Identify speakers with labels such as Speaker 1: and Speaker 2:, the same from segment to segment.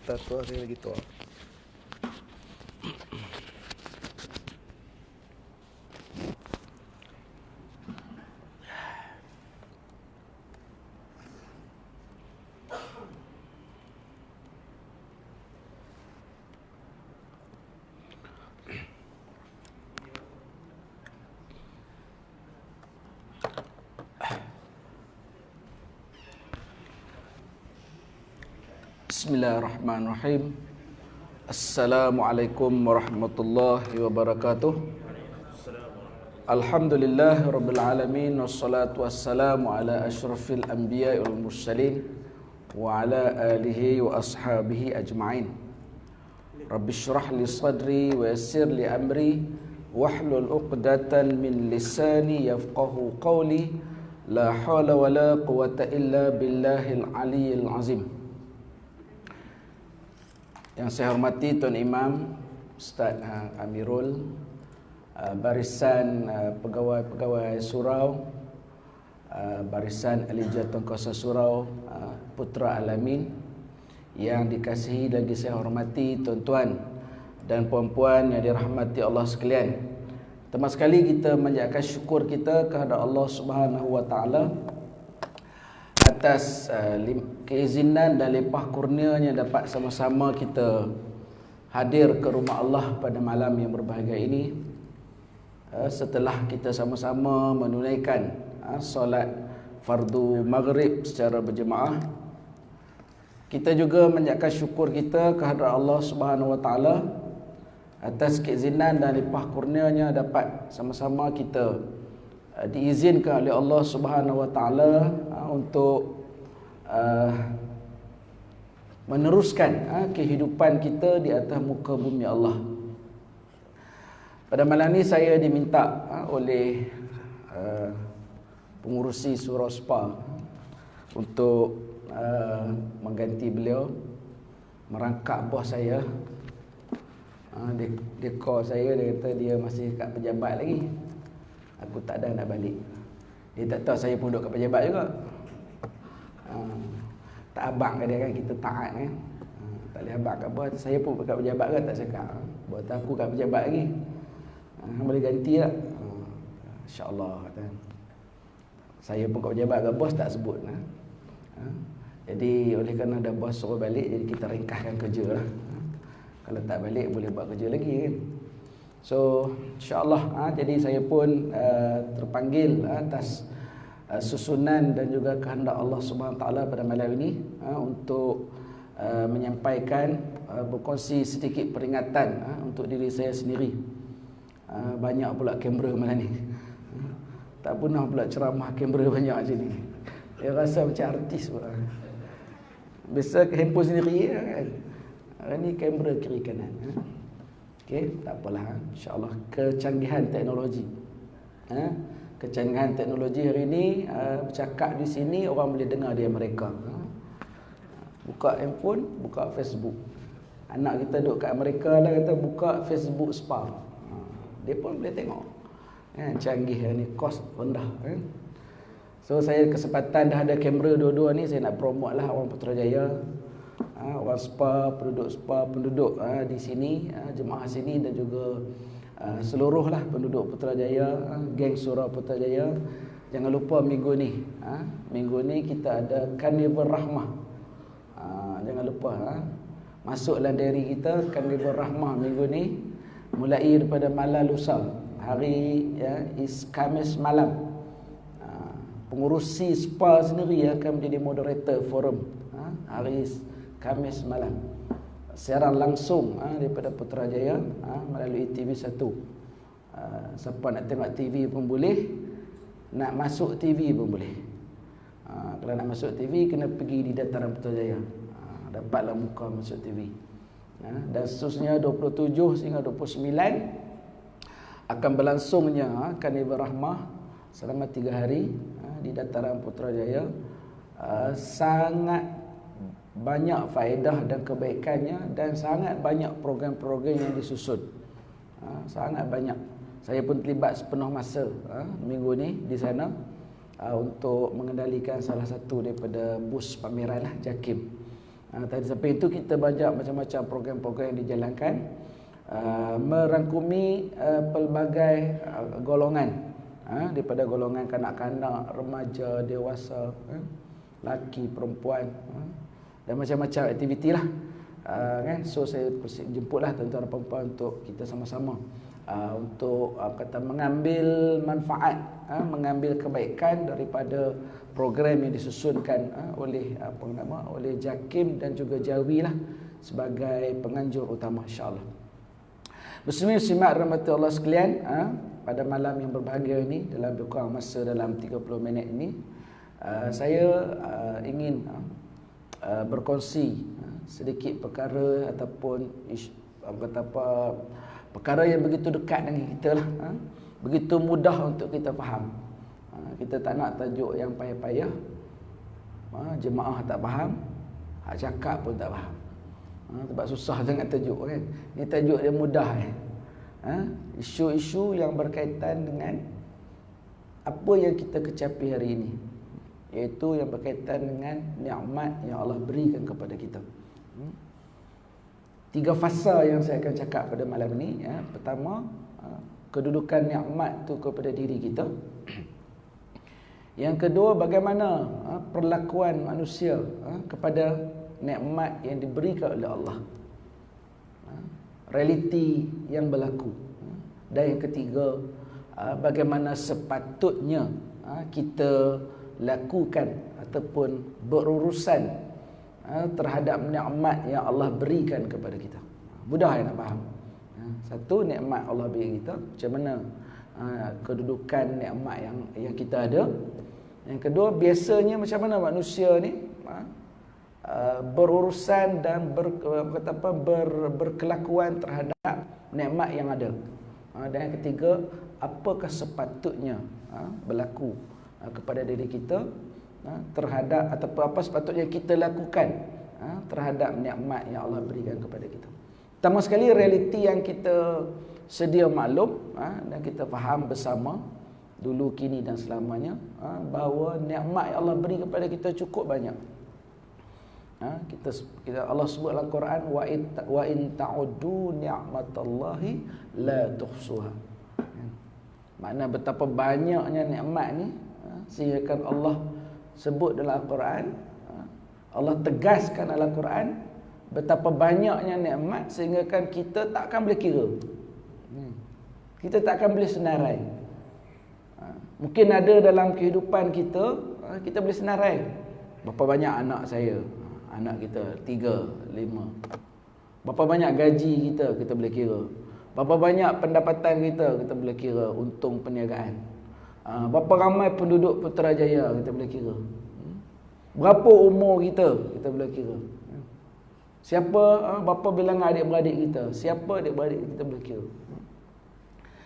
Speaker 1: Tak tua saya lagi tua. Bismillahirrahmanirrahim. Assalamualaikum warahmatullahi wabarakatuh. Alhamdulillah rabbil alamin, wassalatu wassalamu ala asyrafil anbiya'i wal mursalin wa ala alihi wa ashabihi ajma'in. Rabbi syrah li sadri wa yassir li amri wahlul 'uqdatan min lisani yafqahu qawli. La haula wa la quwwata illa billahil aliyyil azim. Yang saya hormati Tuan Imam, Ustaz Amirul, barisan pegawai-pegawai surau, barisan ahli jawatankuasa surau, Putra Alamin, yang dikasihi lagi saya hormati tuan-tuan dan puan-puan yang dirahmati Allah sekalian. Pertama sekali kita menjaga syukur kita kepada Allah Subhanahu wa taala atas keizinan dan limpah kurnianya dapat sama-sama kita hadir ke rumah Allah pada malam yang berbahagia ini, setelah kita sama-sama menunaikan solat fardu maghrib secara berjemaah. Kita juga menjaga syukur kita kepada Allah Subhanahu wa taala atas keizinan dan limpah kurnianya dapat sama-sama kita diizinkan oleh Allah Subhanahu wa taala untuk meneruskan kehidupan kita di atas muka bumi Allah. Pada malam ini saya diminta oleh pengurusi surau Spa untuk mengganti beliau, merangkap bos saya. Dia call saya, dia kata dia masih kat pejabat lagi. Aku tak ada nak balik. Dia tak tahu saya pun duduk kat pejabat juga. Tak abang kat dia kan, kita taat kan. Tak boleh abang kat bawah. Saya pun kat pejabat kan, tak cakap. Buat aku kat pejabat lagi. Boleh ganti tak? InsyaAllah kata. Saya pun kat pejabat kat bos tak sebut. Jadi oleh kerana ada bos suruh balik, jadi kita ringkaskan kerja lah. Kalau tak balik boleh buat kerja lagi kan. So insyaAllah jadi saya pun terpanggil atas susunan dan juga kehendak Allah Subhanahu taala pada malam ini untuk menyampaikan, berkongsi sedikit peringatan untuk diri saya sendiri. Banyak pula kamera malam ni. Tak pernah pula ceramah kamera banyak macam ni. Saya rasa macam artis pula. Biasa handphone sendiri kan. Hari ni kamera kiri kanan. Okey, tak apalah. InsyaAllah kecanggihan teknologi. Kecanggihan teknologi hari ini, bercakap di sini orang boleh dengar dia mereka. Buka handphone, buka Facebook. Anak kita duduk kat Amerika lah, kata buka Facebook Spa. Dia pun boleh tengok. Canggih hari ni, kos rendah. So saya kesempatan dah ada kamera dua-dua ni, saya nak promote lah orang Putrajaya. Orang Spa, penduduk di sini, jemaah sini dan juga seluruh lah penduduk Putrajaya, geng surau Putrajaya. Jangan lupa minggu ni kita ada Karnival Rahmah. Jangan lupa masuklah diri kita Karnival Rahmah minggu ni, mulai daripada malam lusa, hari Khamis malam. Pengurusi Spa sendiri akan menjadi moderator forum hari Khamis malam. Siaran langsung daripada Putrajaya melalui TV1. Siapa nak tengok TV pun boleh, nak masuk TV pun boleh. Kalau nak masuk TV kena pergi di dataran Putrajaya. Dapatlah muka masuk TV. Dan seterusnya 27 sehingga 29 akan berlangsungnya Karnival Rahmah selama 3 hari di dataran Putrajaya. Sangat banyak faedah dan kebaikannya dan sangat banyak program-program yang disusun. Sangat banyak. Saya pun terlibat sepenuh masa minggu ni di sana untuk mengendalikan salah satu daripada bus pameran lah, JAKIM. Tadi sampai itu kita banyak macam-macam program-program yang dijalankan, merangkumi pelbagai golongan, daripada golongan kanak-kanak, remaja, dewasa, laki, perempuan, dan macam-macam aktiviti lah. Kan, so saya jemputlah tuan-tuan dan puan-puan untuk kita sama-sama untuk kata mengambil manfaat, mengambil kebaikan daripada program yang disusunkan oleh oleh JAKIM dan juga JAWI lah sebagai penganjur utama, insya-Allah. Muslimin muslimat rahmati Allah sekalian, pada malam yang berbahagia ini, dalam lebih kurang masa dalam 30 minit ini, saya ingin berkongsi sedikit perkara ataupun perkara yang begitu dekat dengan kita lah, begitu mudah untuk kita faham. Kita tak nak tajuk yang payah-payah, jemaah tak faham, hak cakap pun tak faham. Sebab susah sangat tajuk kan. Ni tajuk dia mudah isu-isu yang berkaitan dengan apa yang kita kecapi hari ini, iaitu yang berkaitan dengan nikmat yang Allah berikan kepada kita. 3 fasa yang saya akan cakap pada malam ini. Pertama, kedudukan nikmat tu kepada diri kita. Yang kedua, bagaimana perlakuan manusia kepada nikmat yang diberikan oleh Allah, realiti yang berlaku. Dan yang ketiga, bagaimana sepatutnya kita lakukan ataupun berurusan terhadap nikmat yang Allah berikan kepada kita. Mudah nak faham. Satu, nikmat Allah beri kita, macam mana kedudukan nikmat yang kita ada. Yang kedua, biasanya macam mana manusia ni berurusan dan berkelakuan terhadap nikmat yang ada. Dan yang ketiga, apakah sepatutnya berlaku kepada diri kita terhadap, ataupun apa sepatutnya kita lakukan terhadap nikmat yang Allah berikan kepada kita. Pertama sekali, realiti yang kita sedia maklum dan kita faham bersama dulu, kini dan selamanya, bahawa nikmat yang Allah beri kepada kita cukup banyak. Kita Allah sebut dalam Quran, wa in ta'uddu ni'matallahi la tuhsuha. Makna betapa banyaknya nikmat ni, sehingga kan Allah sebut dalam Al-Quran, Allah tegaskan dalam Al-Quran betapa banyaknya nikmat sehingga kan kita tak akan boleh kira. Kita tak akan boleh senarai. Mungkin ada dalam kehidupan kita, kita boleh senarai. Berapa banyak anak saya, anak kita 3, 5. Berapa banyak gaji kita boleh kira. Berapa banyak pendapatan kita boleh kira. Untung perniagaan. Berapa ramai penduduk Putrajaya kita boleh kira. Berapa umur kita boleh kira. Berapa bilangan adik-beradik kita, siapa adik-beradik kita boleh kira.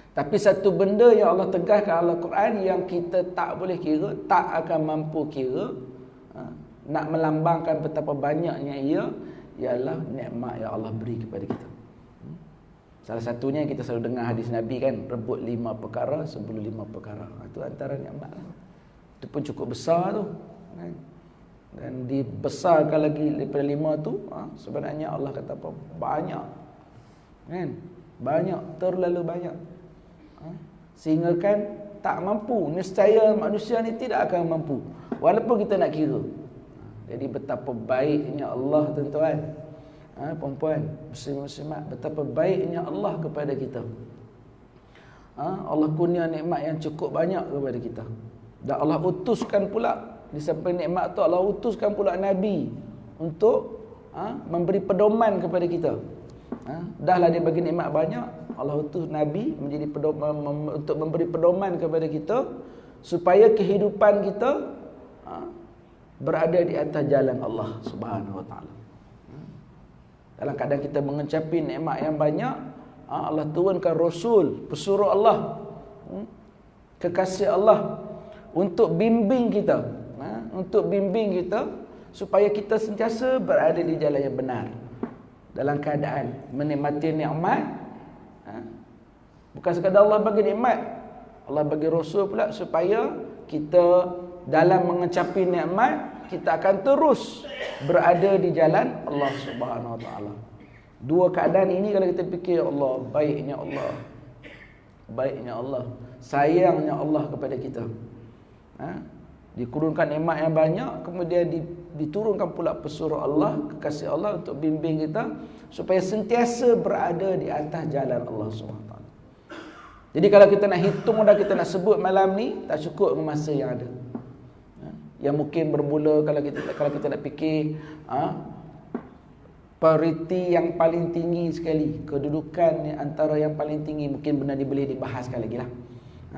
Speaker 1: Tapi satu benda yang Allah tegaskan dalam Al-Quran yang kita tak boleh kira, tak akan mampu kira, nak melambangkan betapa banyaknya ia, ialah nikmat yang Allah beri kepada kita. Salah satunya kita selalu dengar hadis Nabi kan, rebut 5 perkara sebelum 5 perkara. Itu antara nikmat lah. Itu pun cukup besar tu kan? Dan dibesarkan lagi daripada 5 tu, sebenarnya Allah kata apa? Banyak kan? Banyak, terlalu banyak, sehingga kan tak mampu. Nescaya manusia ni tidak akan mampu walaupun kita nak kira. Jadi betapa baiknya Allah, tuan-tuan, perempuan, muslim-muslimat, betapa baiknya Allah kepada kita. Allah kurnia nikmat yang cukup banyak kepada kita. Dan Allah utuskan pula, di samping nikmat tu Allah utuskan pula Nabi untuk memberi pedoman kepada kita. Dahlah dia bagi nikmat banyak, Allah utus Nabi menjadi pedoman, untuk memberi pedoman kepada kita supaya kehidupan kita berada di atas jalan Allah Subhanahu Wa Taala. Dalam keadaan kita mengecapi nikmat yang banyak, Allah turunkan Rasul, pesuruh Allah, kekasih Allah, untuk bimbing kita, supaya kita sentiasa berada di jalan yang benar. Dalam keadaan menikmati nikmat, bukan sekadar Allah bagi nikmat, Allah bagi Rasul pula supaya kita dalam mengecapi nikmat kita akan terus berada di jalan Allah Subhanahu Wa Taala. Dua keadaan ini kalau kita fikir, Allah, baiknya Allah, baiknya Allah, sayangnya Allah kepada kita. Dikurunkan nikmat yang banyak, kemudian diturunkan pula pesuruh Allah, kekasih Allah untuk bimbing kita supaya sentiasa berada di atas jalan Allah SWT. Jadi kalau kita nak hitung dah, kita nak sebut malam ni, tak cukup dengan masa yang ada. Yang mungkin bermula kalau kita nak fikir prioriti yang paling tinggi sekali, kedudukan antara yang paling tinggi, mungkin benda ni boleh dibahaskan lagi lah.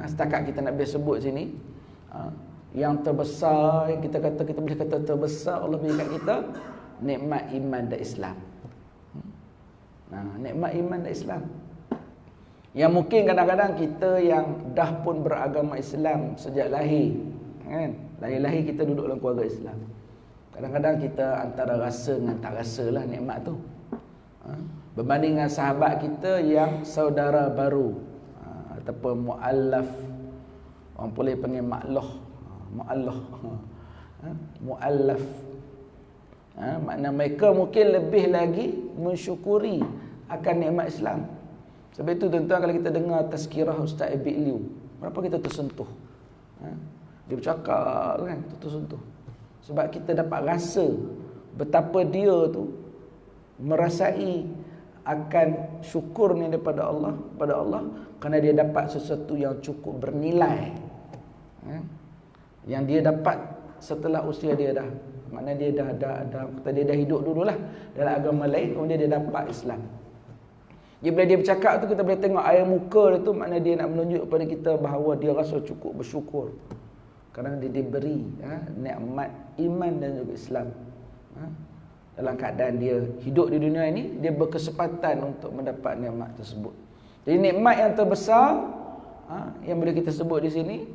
Speaker 1: Setakat kita nak biasa sebut sini, yang terbesar, yang kita boleh kata terbesar Allah berikan kita, nikmat iman dan Islam. Nikmat iman dan Islam. Yang mungkin kadang-kadang kita yang dah pun beragama Islam sejak lahir, kan? Lahir-lahir kita duduk dalam keluarga Islam. Kadang-kadang kita antara rasa dengan tak rasa lah nikmat tu. Berbanding dengan sahabat kita yang saudara baru, ataupun mu'allaf, orang boleh panggil mu'allaf, mu'allaf. Makna mereka mungkin lebih lagi mensyukuri akan nikmat Islam. Sebab itu tuan-tuan, kalau kita dengar tazkirah Ustaz Abid Liu, berapa kita tersentuh. Dia bercakap kan, tersentuh. Sebab kita dapat rasa betapa dia tu merasai akan syukurnya daripada Allah, pada Allah, kerana dia dapat sesuatu yang cukup bernilai, yang dia dapat setelah usia dia dah, maknanya dia dia dah hidup dululah dalam agama lain, kemudian dia dapat Islam. Bila dia bercakap tu, kita boleh tengok air muka dia tu, maknanya dia nak menunjuk kepada kita bahawa dia rasa cukup bersyukur kerana dia diberi nikmat iman dan juga Islam. Dalam keadaan dia hidup di dunia ini, dia berkesempatan untuk mendapat nikmat tersebut. Jadi nikmat yang terbesar yang boleh kita sebut di sini,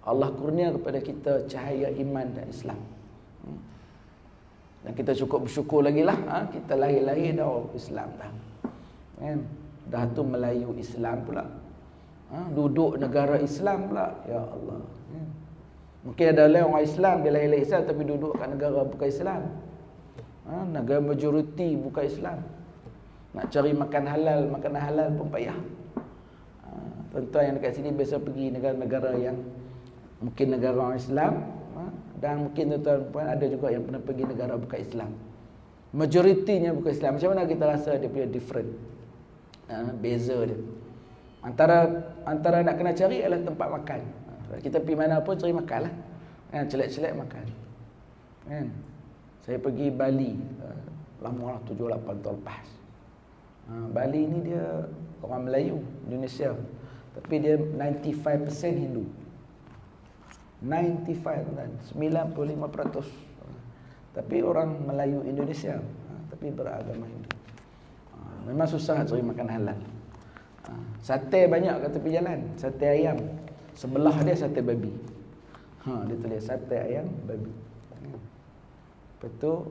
Speaker 1: Allah kurnia kepada kita cahaya iman dan Islam. Dan kita cukup bersyukur lagi lah, kita lahir-lahir dah Islam dah. Dah tu Melayu Islam pula, duduk negara Islam pula. Ya Allah. Mungkin ada orang Islam, dia lahir Islam tapi duduk kat negara bukan Islam, negara majoriti bukan Islam. Nak cari makanan halal pun payah. Tuan-tuan yang dekat sini biasa pergi negara-negara yang mungkin negara orang Islam, dan mungkin tuan-tuan pun ada juga yang pernah pergi negara bukan Islam, majoritinya bukan Islam. Macam mana kita rasa dia punya different, beza dia. Antara nak kena cari adalah tempat makan. Kita pergi mana pun cari makan lah, celak-celak makan. Saya pergi Bali lama lah, 7-8 tahun lepas. Bali ni dia orang Melayu Indonesia, tapi dia 95% Hindu. 95%, tapi orang Melayu Indonesia, tapi beragama Hindu. Memang susah cari makan halal. Sate banyak kat tepi jalan, sate ayam. Sebelah dia sate babi. Dia tulis sate ayam babi. Lepas tu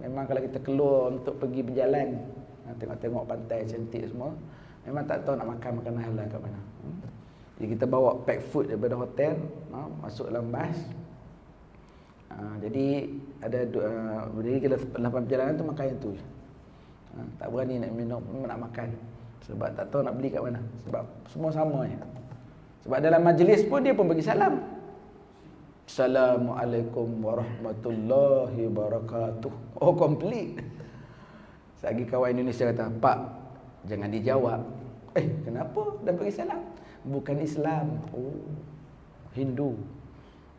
Speaker 1: memang kalau kita keluar untuk pergi berjalan, tengok-tengok pantai cantik semua, memang tak tahu nak makan makanan halal kat mana. Jadi kita bawa pack food daripada hotel, masuk dalam bas. Jadi ada jadi kita dalam perjalanan tu makan yang tu. Tak berani nak minum, nak makan. Sebab tak tahu nak beli kat mana. Sebab semua sama je. Sebab dalam majlis pun dia pun bagi salam. Assalamualaikum warahmatullahi wabarakatuh. Oh, complete. Lagi kawan Indonesia kata, "Pak, jangan dijawab." Kenapa? Dah bagi salam. Bukan Islam. Oh, Hindu.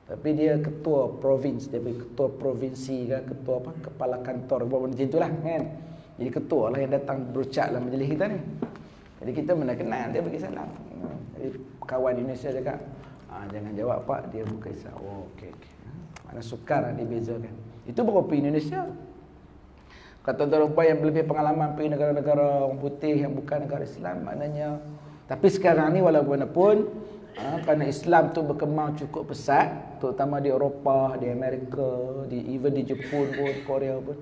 Speaker 1: Tapi dia ketua provinsi, dia ketua provinsi ke, ketua apa? Kepala kantor, buat macam itulah kan. Jadi ketua lah yang datang berucap dalam majlis kita ni. Jadi kita mana kenal, dia bagi salam. Jadi kawan Indonesia cakap, jangan jawab Pak, dia bukan Islam. Oh, okey. Mana sukar dibezakan. Itu baru pergi Indonesia. Kata tuan-tuan yang lebih pengalaman pergi negara-negara orang putih yang bukan negara Islam, maknanya. Tapi sekarang ni walaupun kerana Islam tu berkembang cukup pesat, terutama di Eropah, di Amerika, even di Jepun pun, Korea pun.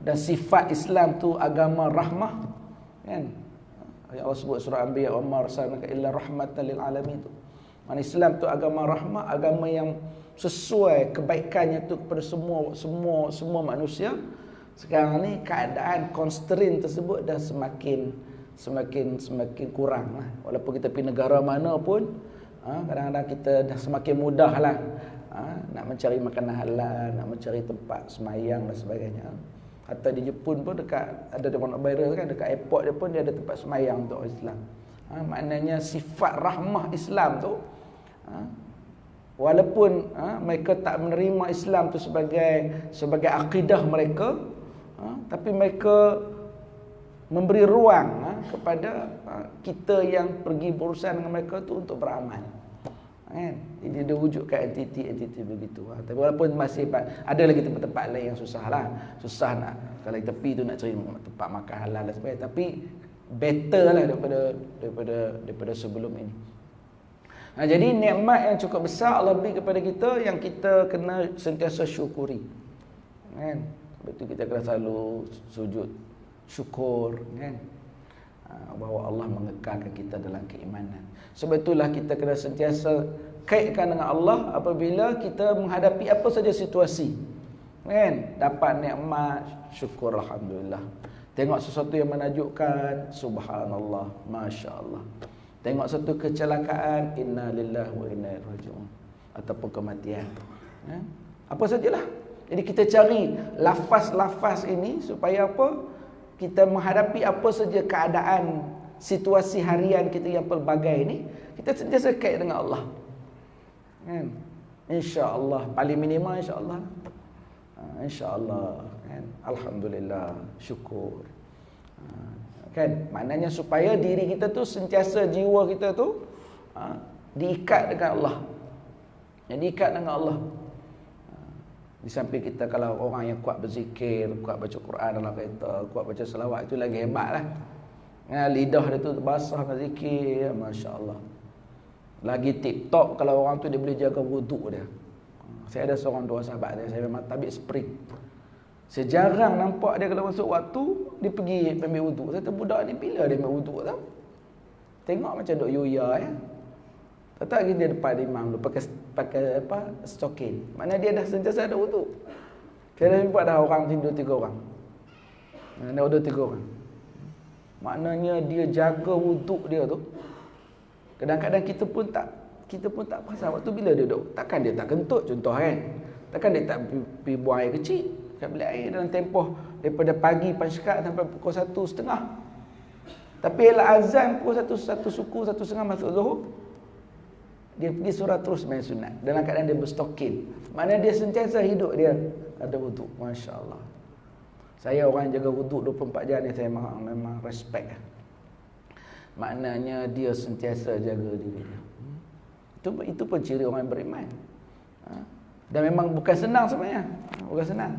Speaker 1: Dan sifat Islam tu agama rahmah, kan? Allah sebut surah Anbiya, "Wa ma arsalnaka illa rahmatan lil alamin." Tu. Mana Islam tu agama rahmah, agama yang sesuai kebaikannya tu kepada semua manusia. Sekarang ni keadaan constraint tersebut dah semakin kurang lah. Walaupun kita pergi negara mana pun, kadang-kadang kita dah semakin mudah lah nak mencari makanan halal, nak mencari tempat semayang dan sebagainya. Hatta di Jepun pun ada coronavirus kan, dekat airport dia pun dia ada tempat semayang untuk orang Islam. Maknanya sifat rahmah Islam tu, walaupun mereka tak menerima Islam tu sebagai akidah mereka, tapi mereka memberi ruang kepada kita yang pergi berurusan dengan mereka tu untuk beramal. Kan? Jadi dia wujudkan entiti begitu. Tapi walaupun masih ada lagi tempat-tempat lain yang susah lah. Susah nak, kalau di tepi tu nak cari tempat makan halal dan sebagainya. Tapi better lah daripada sebelum ini. Jadi nikmat yang cukup besar Allah beri kepada kita, yang kita kena sentiasa syukuri. Kan? Sebab tu kita kena selalu sujud syukur, kan? Bahawa Allah mengekalkan kita dalam keimanan. Sebab itulah kita kena sentiasa kaitkan dengan Allah apabila kita menghadapi apa saja situasi. Kan? Dapat nikmat, syukur alhamdulillah. Tengok sesuatu yang menakjubkan, subhanallah, masya-Allah. Tengok satu kecelakaan, inna lillahi wa inna ilaihi raji'un, ataupun kematian. Apa sajalah. Jadi kita cari lafaz-lafaz ini supaya apa? Kita menghadapi apa saja keadaan, situasi harian kita yang pelbagai ini, kita sentiasa kait dengan Allah. Kan? Insya-Allah, paling minimal insya-Allah. Insya-Allah, kan? Alhamdulillah, syukur. Kan? Maknanya supaya diri kita tu sentiasa, jiwa kita tu diikat dengan Allah. Diikat dengan Allah. Di samping kita, kalau orang yang kuat berzikir, kuat baca Quran dalam kereta, kuat baca selawat, itu lagi hebat lah. Lidah dia tu basah dengan zikir, masya-Allah. Lagi tip-top kalau orang tu dia boleh jaga wuduk dia. Saya ada seorang dua sahabat dia, saya memang tabik spring. Saya jarang nampak dia kalau masuk waktu dia pergi ambil wuduk. Saya kata, budak ni bila dia ambil wuduk tau? Tengok macam duk yuya ya. Tak lagi dia depan imam tu pakai stokin. Mana dia dah sentiasa ada wuduk. Saya dah nampak dah orang tidur 3 orang. Ada wuduk 3 orang. Maknanya dia jaga wuduk dia tu. Kadang-kadang kita pun tak perasan waktu bila dia duduk. Takkan dia tak kentut contoh kan. Takkan dia tak pergi buang air kecil kat bilik air dalam tempoh daripada pagi pasca sampai pukul 1:30. Tapi ialah azan pukul 1 suku 1:30 masuk Zuhur. Dia pergi surah terus main sunat dalam keadaan dia berstokin. Maknanya dia sentiasa hidup dia ada wuduk. Masya-Allah. Saya orang yang jaga wuduk 24 jam ni, saya memang respect. Maknanya dia sentiasa jaga diri dia. Itu pun ciri orang yang beriman. Dan memang bukan senang sebenarnya. Bukan senang.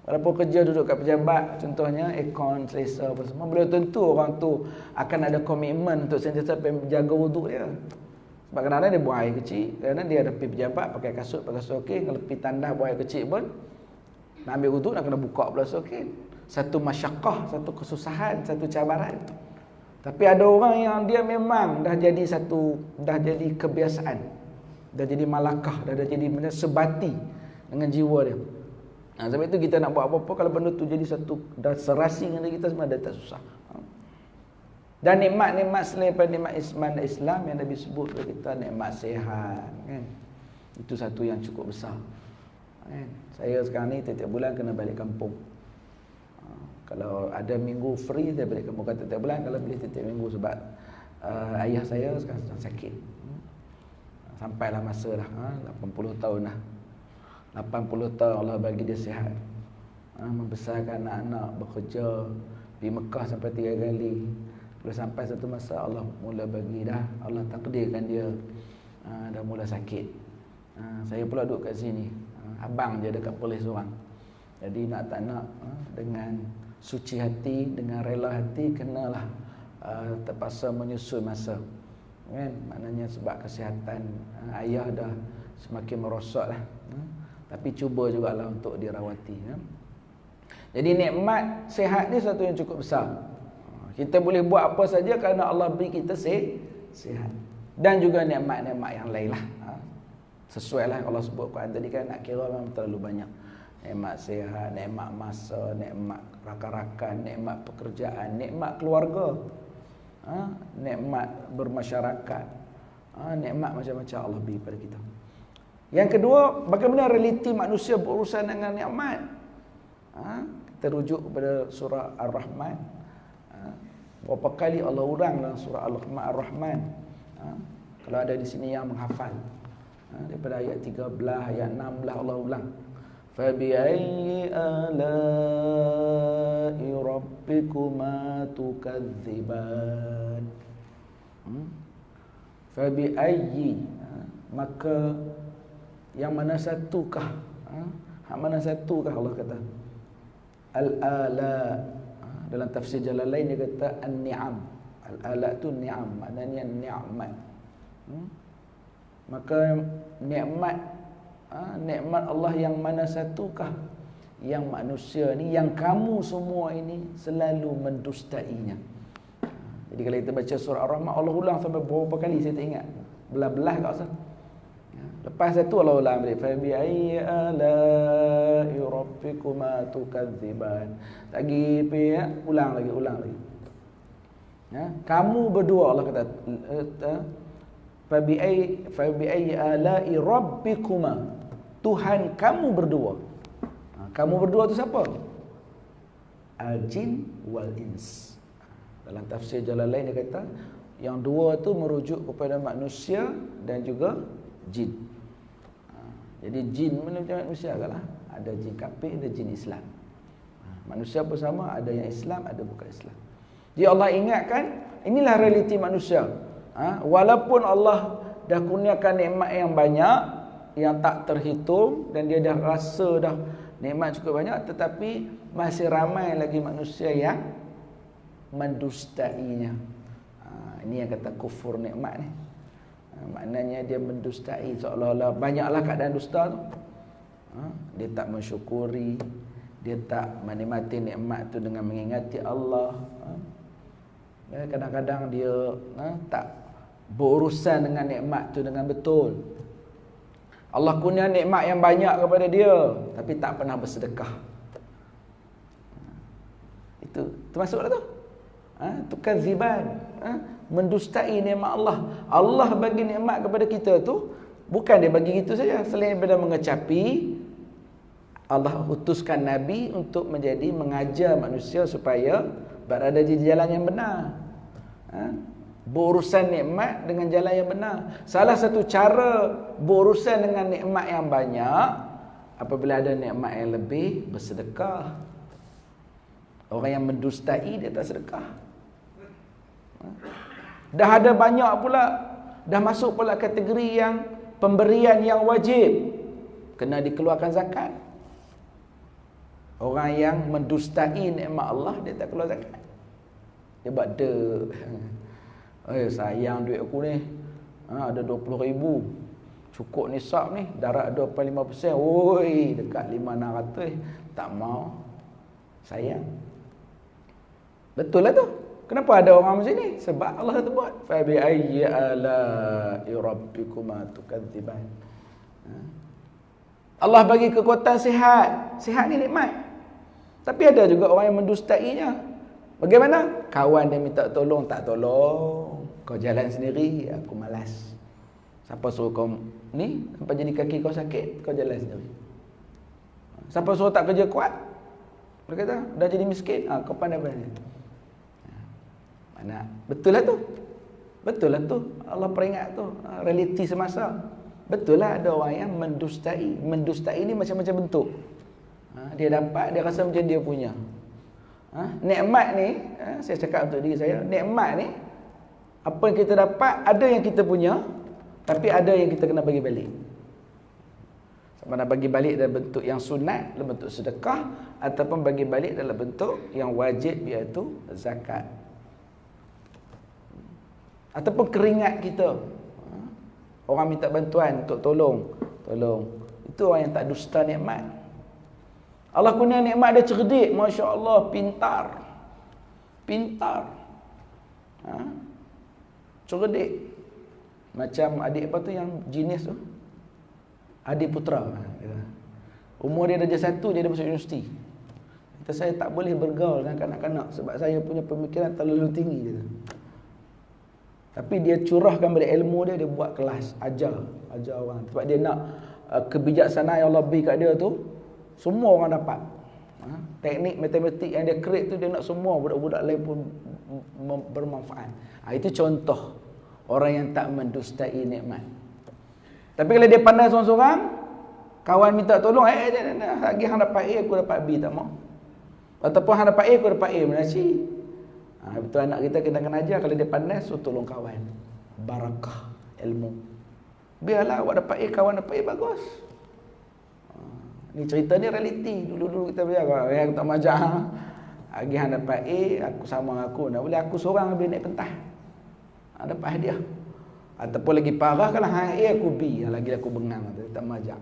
Speaker 1: Walaupun kerja duduk kat pejabat, contohnya aircon, selesa apa semua, belum tentu orang tu akan ada komitmen untuk sentiasa jaga wuduk dia. Sebab kadang-kadang dia buang air kecil, kadang-kadang dia ada pergi pejabat pakai kasut okey, kalau pergi tandas buang air kecil pun nak ambil wuduk nak kena buka pula okey. Satu masyakkah, satu kesusahan, satu cabaran. Tapi ada orang yang dia memang dah jadi kebiasaan. Dah jadi malakah, dah jadi sebati dengan jiwa dia. Sebab itu kita nak buat apa-apa kalau benda tu jadi satu dah serasi dengan kita, sebenarnya dah tak susah. Dan nikmat-nikmat selain daripada nikmat Islam yang Nabi sebut kepada kita, nikmat sihat, kan? Itu satu yang cukup besar. Kan? Saya sekarang ni tiap-tiap bulan kena balik kampung. Kalau ada minggu free saya balik kampung. Bukan tiap-tiap bulan, kalau boleh tiap-tiap minggu, sebab ayah saya sekarang sedang sakit. Sampailah masa dah 80 tahun dah. 80 tahun Allah bagi dia sihat. Membesarkan anak-anak, bekerja di Mekah sampai 3 kali. Bila sampai satu masa Allah mula bagi dah, Allah takdirkan dia dah mula sakit. Saya pula duduk kat sini. Abang je dekat polis seorang. Jadi nak tak nak, dengan suci hati, dengan rela hati, kenalah terpaksa menyusul masa. Kan? Maknanya sebab kesihatan ayah dah semakin merosot lah. Tapi cuba jugalah untuk dirawati. Jadi nikmat sihat ni satu yang cukup besar. Kita boleh buat apa saja kerana Allah beri kita sihat. Dan juga nikmat-nikmat yang lain lah. Sesuai lah Allah sebut Quran tadi kan, nak kira memang terlalu banyak. Nikmat sihat, nikmat masa, nikmat rakan-rakan, nikmat pekerjaan, nikmat keluarga, nikmat bermasyarakat, nikmat macam-macam Allah beri pada kita. Yang kedua, bagaimana realiti manusia berurusan dengan nikmat. Kita rujuk kepada surah Ar-Rahman. Berapa kali Allah urang dalam surah Ar-Rahman. Kalau ada di sini yang menghafal, daripada ayat 13, ayat 16 Allah ulang. فَبِأَيِّ آلَاءِ رَبِّكُمَا تُكَذِّبَانِ. فَبِأَيِّ, maka yang mana satukah? Hak mana satukah Allah kata? Al-ala. Dalam tafsir Jalalain dia kata an-ni'am. Al-ala tu ni'am, maknanya ni'mat. Maka nikmat, nikmat Allah yang mana satukah yang manusia ni, yang kamu semua ini selalu mendustainya. Jadi kalau kita baca surah Ar-Rahman, Allah ulang sampai berapa kali saya tak ingat. Belah-belah kat sana. Lepas satu Allah ulang balik, fa bi ayyi ala'i rabbikuma tukadziban. Lagi ulang lagi. Kamu berdua Allah kata, fa bi ayyi ala'i rabbikuma, Tuhan kamu berdua. Kamu berdua tu siapa? Al-jin wal-ins. Dalam tafsir Jalalain dia kata, yang dua tu merujuk kepada manusia dan juga jin. Jadi jin mana macam manusia kan lah. Ada jin kafir, ada jin Islam. Manusia pun sama, ada yang Islam, ada bukan Islam. Jadi Allah ingatkan, inilah realiti manusia. Walaupun Allah dah kurniakan nikmat yang banyak, yang tak terhitung, dan dia dah rasa dah nikmat cukup banyak, tetapi masih ramai lagi manusia yang mendustainya. Ini yang kata kufur nikmat ni. Maknanya dia mendustai, seolah-olah banyaklah keadaan dusta tu. Dia tak mensyukuri, dia tak menikmati nikmat tu dengan mengingati Allah. Kadang-kadang dia tak berurusan dengan nikmat tu dengan betul. Allah kurnia nikmat yang banyak kepada dia, tapi tak pernah bersedekah. Itu termasuklah tu. Tukadziban, mendustai nikmat Allah. Allah bagi nikmat kepada kita tu, bukan dia bagi gitu saja. Selain daripada mengecapi, Allah utuskan Nabi untuk menjadi mengajar manusia supaya berada di jalan yang benar. Berurusan nikmat dengan jalan yang benar. Salah satu cara berurusan dengan nikmat yang banyak, apabila ada nikmat yang lebih, bersedekah. Orang yang mendustai, dia tak sedekah. Dah ada banyak pula, dah masuk pula kategori yang pemberian yang wajib, kena dikeluarkan zakat. Orang yang mendustai nikmat Allah, dia tak keluar zakat. Dia buat sayang duit aku ni, ada 20,000, cukup nisab ni, darat 25%, oi, dekat 500-600, tak mau, sayang. Betul lah tu. Kenapa ada orang macam ni? Sebab Allah tu buat, fa bi ayyi ala'i rabbikuma tukadziban. Allah bagi kekuatan sihat. Sihat ni nikmat. Tapi ada juga orang yang mendustainya. Bagaimana? Kawan dia minta tolong, tak tolong. Kau jalan sendiri, aku malas. Siapa suruh kau ni, sampai jadi kaki kau sakit, kau jalan sendiri. Siapa suruh tak kerja kuat? Dia kata, dah jadi miskin, kau pandai-pandai. Mana? Betul lah tu. Betul lah tu. Allah peringat tu. Realiti semasa. Betul lah ada orang yang mendustai. Mendustai ni macam-macam bentuk. Dia dapat, dia rasa macam dia punya. Nikmat ni, saya cakap untuk diri saya, nikmat ni, apa yang kita dapat, ada yang kita punya, tapi ada yang kita kena bagi balik. Sama ada bagi balik dalam bentuk yang sunat, dalam bentuk sedekah, ataupun bagi balik dalam bentuk yang wajib, iaitu zakat. Ataupun keringat kita. Orang minta bantuan untuk tolong. Itu orang yang tak dusta nikmat. Allah kurnia nikmat, dia cerdik, Masya Allah, pintar. Cerdik. Macam adik apa tu yang jenis tu, Adik putera. Umur dia darjah 1 dia dah masuk universiti. Kata saya tak boleh bergaul dengan kanak-kanak sebab saya punya pemikiran terlalu tinggi gitu. Tapi dia curahkan balik ilmu dia, dia buat kelas, ajar orang. Sebab dia nak kebijaksanaan yang Allah beri kat dia tu semua orang dapat. Teknik matematik yang dia create tu dia nak semua budak-budak lain pun bermanfaat. Itu contoh orang yang tak mendustai nikmat. Tapi kalau dia pandai seorang-seorang, kawan minta tolong, lagi hang dapat A aku dapat B, tak mau. Ataupun hang dapat A aku dapat A, mana si? Betul, anak kita kena ajar kalau dia pandai, so tolong kawan. Barakah ilmu. Biarlah awak dapat A, kawan dapat A, bagus. Ni cerita ni realiti. Dulu-dulu kita belajar, yang tak majak lagi hang dapat A, aku sama aku. Nak boleh aku seorang boleh naik pentas. Dapat hadiah. Ataupun lagi parah kalau hang A aku B, lagi aku bengang, tak majak.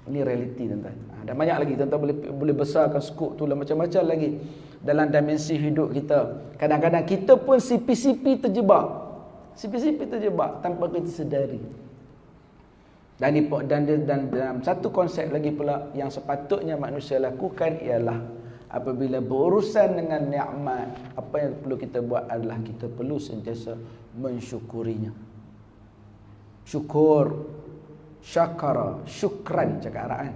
Speaker 1: Ini realiti tuan-tuan. Dan banyak lagi tuan-tuan boleh besarkan skop tu lah, macam-macam lagi dalam dimensi hidup kita. Kadang-kadang kita pun sipi-sipi terjebak. Sipi-sipi terjebak tanpa kita sedari. Dan dalam satu konsep lagi pula yang sepatutnya manusia lakukan ialah apabila berurusan dengan nikmat, apa yang perlu kita buat adalah kita perlu sentiasa mensyukurinya. Syukur, syakara, syukran cakap Arab.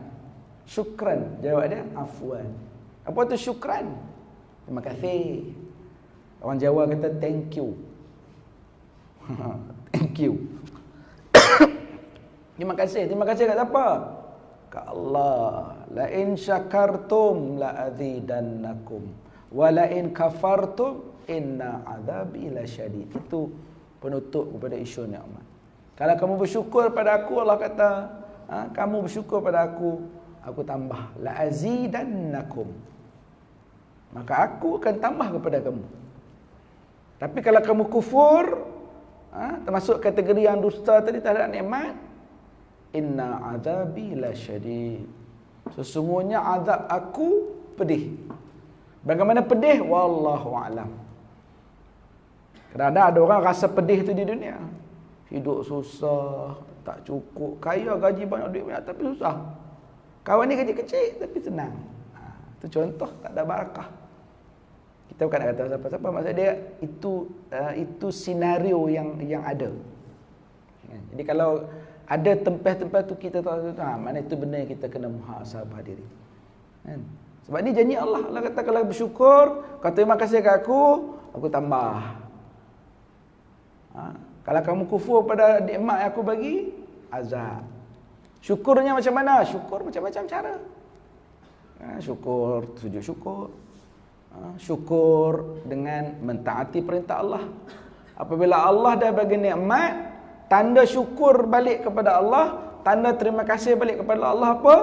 Speaker 1: Syukran, jawab dia afwan. Apa tu syukran? Terima kasih. Orang Jawa kata thank you. Thank you. Terima kasih kat siapa? Kat Allah. La in syakartum la azidannakum wa la in kafartum inna adzabi lasyadid. Itu penutup kepada isu nikmat. Kalau kamu bersyukur pada aku, Allah kata, kamu bersyukur pada aku tambah. La azidannakum. Maka aku akan tambah kepada kamu. Tapi kalau kamu kufur, termasuk kategori yang dusta tadi terhadap nikmat, inna azabi lasyadid. Sesungguhnya azab aku pedih. Bagaimana pedih? Wallahu a'lam. Kadang-kadang ada orang rasa pedih tu di dunia. Hidup susah, tak cukup, kaya gaji banyak, duit banyak tapi susah. Kawan ni gaji kecil tapi senang. Itu contoh tak ada barakah. Kita bukan nak kata siapa-siapa, maksud dia itu senario yang ada. Jadi kalau ada tempat-tempat tu kita tahu mana itu benda yang kita kena muhasabah diri. Sebab ni janji Allah. Allah kata kalau bersyukur, kau terima kasih kat aku tambah. Kalau kamu kufur pada nikmat yang aku bagi, azab. Syukurnya macam mana? Syukur macam-macam cara. Syukur, sujud syukur. Syukur dengan mentaati perintah Allah. Apabila Allah dah bagi nikmat, tanda syukur balik kepada Allah, tanda terima kasih balik kepada Allah apa?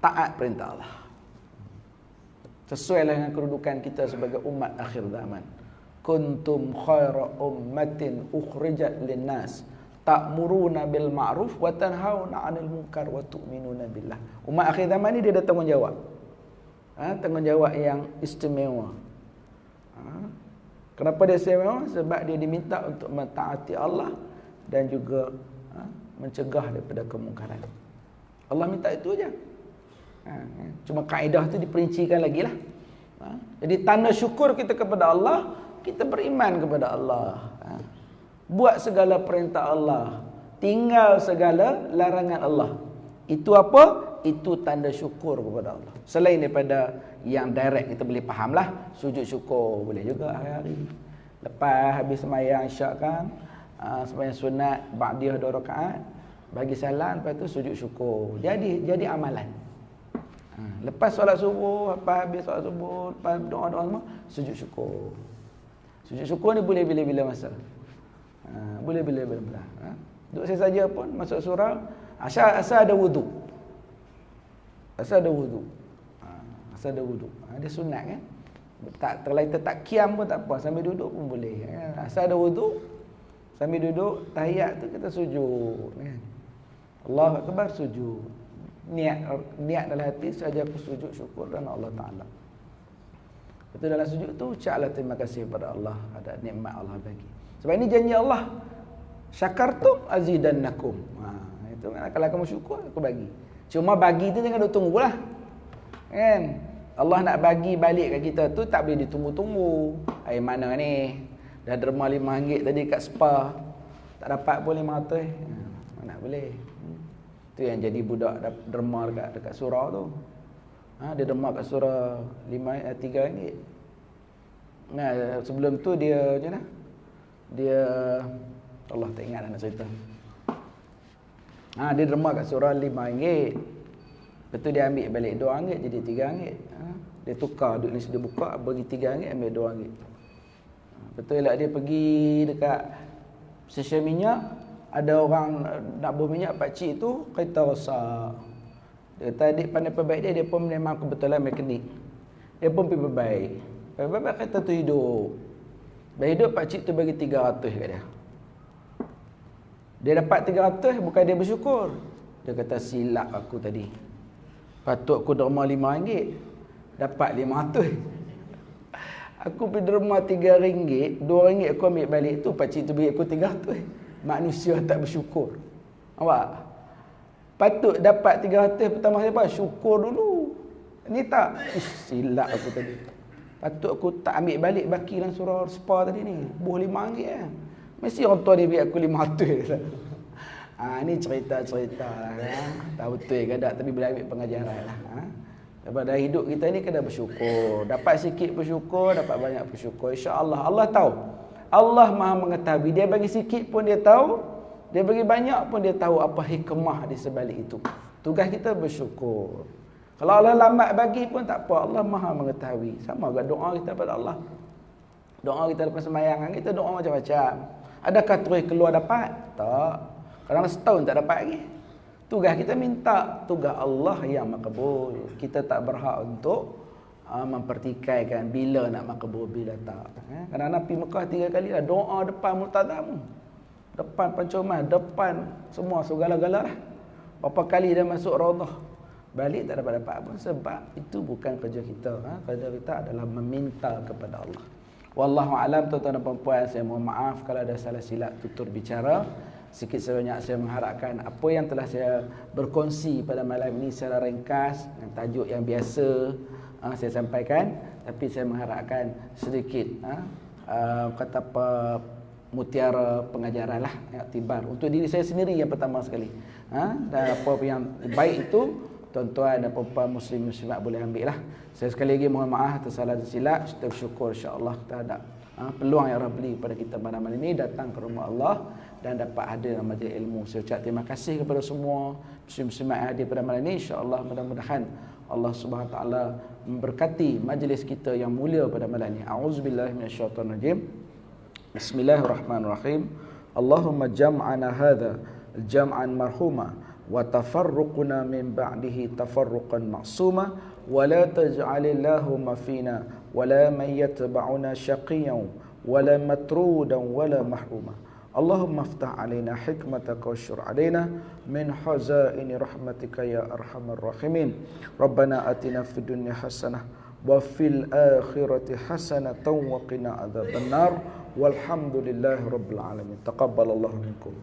Speaker 1: Taat perintah Allah. Sesuai dengan kedudukan kita sebagai umat akhir zaman. Kuntum khaira ummatin ukhrijat linnas ta'muruna bil ma'ruf wa tanhauna 'anil munkar wa tu'minuna billah. Umat akhir zaman ni dia ada tanggungjawab. Tanggungjawab yang istimewa. Kenapa dia istimewa? Sebab dia diminta untuk mentaati Allah dan juga mencegah daripada kemungkaran. Allah minta itu aja. Cuma kaedah tu diperincikan lagi lah. Jadi tanda syukur kita kepada Allah, kita beriman kepada Allah. Buat segala perintah Allah, tinggal segala larangan Allah. Itu apa? Itu tanda syukur kepada Allah. Selain daripada yang direct kita boleh faham lah, sujud syukur boleh juga hari-hari. Lepas habis sembahyang isyak kan, sembahyang sunat ba'diyah 2 rakaat, bagi salam, lepas tu sujud syukur. Jadi amalan. Lepas solat subuh, lepas habis solat subuh, lepas doa-doa semua, sujud syukur. Sujud syukur ni boleh bila-bila masa. Boleh bila-bila. Duduk saya saja pun masuk surau, asal ada wudu. Asal ada wudu. Dia sunat kan. Kalau kita tak kiam pun tak apa, sambil duduk pun boleh. Asal ada wudu, sambil duduk tahiyat tu kita sujud kan. Allahu akbar, sujud. Niat dalam hati saja aku sujud syukur dan Allah Taala. Betul, dalam sujud tu ucaplah terima kasih kepada Allah ada nikmat Allah bagi. Sebab ini janji Allah. Syakartum azidannakum. Itu kan, kalau kamu syukur aku bagi. Cuma bagi tu jangan duk tunggulah. Kan? Allah nak bagi balik kat kita tu tak boleh ditunggu-tunggu. Ai mana ni? Dah derma RM5 tadi kat spa. Tak dapat pun RM500. Mana boleh. Tu yang jadi budak derma dekat surau tu. Dia derma kat surau RM3. Nah, sebelum tu dia macam mana? Dia Allah tak ingat nak cerita. Dia derma kat surau RM5. Lepas tu dia ambil balik RM2 jadi RM3. Dia tukar duit ni dia buka bagi RM3 ambil RM2. Betul lah dia pergi dekat stesen minyak, ada orang nak buh minyak, pakcik tu kereta rosak. Dia kata adik pandai perbaik dia pun memang kebetulan mekanik. Dia pun pergi perbaik. Perbaik kereta tu hidup. Dah hidup pakcik tu bagi 300 kat dia. Dia dapat 300 bukan dia bersyukur. Dia kata silap aku tadi. Patut aku derma RM5, dapat RM500. Aku pergi derma RM3, RM2 aku ambil balik tu, pakcik tu bagi aku RM300. Manusia tak bersyukur. Nampak? Patut dapat RM300 pertama siapa? Syukur dulu. Ni tak. Silap aku tadi. Patut aku tak ambil balik baki dalam surau spa tadi ni. Buh RM5 lah. Mesti orang tua dia bagi aku RM500 lah. Ni cerita-cerita lah. Tak betul ke tak, tapi boleh ambil pengajaran lah. Daripada hidup kita ni kena bersyukur. Dapat sikit bersyukur, dapat banyak bersyukur. InsyaAllah. Allah tahu. Allah Maha mengetahui. Dia bagi sikit pun dia tahu. Dia bagi banyak pun dia tahu apa hikmah di sebalik itu. Tugas kita bersyukur. Kalau Allah lambat bagi pun tak apa. Allah Maha mengetahui. Sama juga doa kita pada Allah. Doa kita lepas sembahyang kita doa macam-macam. Adakah terus keluar dapat? Tak. Kadang setahun tak dapat lagi. Tugas kita minta, tugas Allah yang makbul. Kita tak berhak untuk mempertikaikan bila nak makbul, bila tak. Kadang-kadang pergi Mekah 3 kali lah, doa depan multazam, depan pancuman, depan semua segala-gala lah. Berapa kali dah masuk raudhah, balik tak dapat apa. Sebab itu bukan kerja kita. Kerja kita adalah meminta kepada Allah. Wallahu alam, tuan-tuan dan puan-puan, saya mohon maaf kalau ada salah silap tutur bicara. Sikit sebanyak saya mengharapkan apa yang telah saya berkongsi pada malam ini secara ringkas dengan tajuk yang biasa saya sampaikan, tapi saya mengharapkan sedikit kata apa mutiara pengajaran lah, iktibar untuk diri saya sendiri yang pertama sekali. Dan apa yang baik itu tuan-tuan dan puan-puan muslim-muslimat boleh ambil lah. Saya sekali lagi mohon maaf atas salah dan silap. Kita bersyukur insya-Allah terhadap peluang yang Allah beri kepada kita pada malam ini datang ke rumah Allah dan dapat hadir dalam majlis ilmu. Saya ucap terima kasih kepada semua muslim-muslimat yang hadir pada malam ini. InsyaAllah mudah-mudahan Allah Subhanahu Wa Taala memberkati majlis kita yang mulia pada malam ini. A'udzubillahi minasyaitonirrajim. Bismillahirrahmanirrahim. Allahumma jam'ana hadza jam'an marhuma wa tafarruqna min ba'dihi tafarruqan ma'suma wa la taj'alillahumma fina wa la man yatba'una shaqiyan wa la matrudan wa la mahruma. Allahumma aftah alaina hikmataka wasyur alaina min hazaini rahmatika ya arhamar rahimin. Rabbana atina fid dunya hasanah wa fil akhirati hasanatan wa qina adzabannar. Walhamdulillahi rabbil alamin. Taqabbalallahu minkum.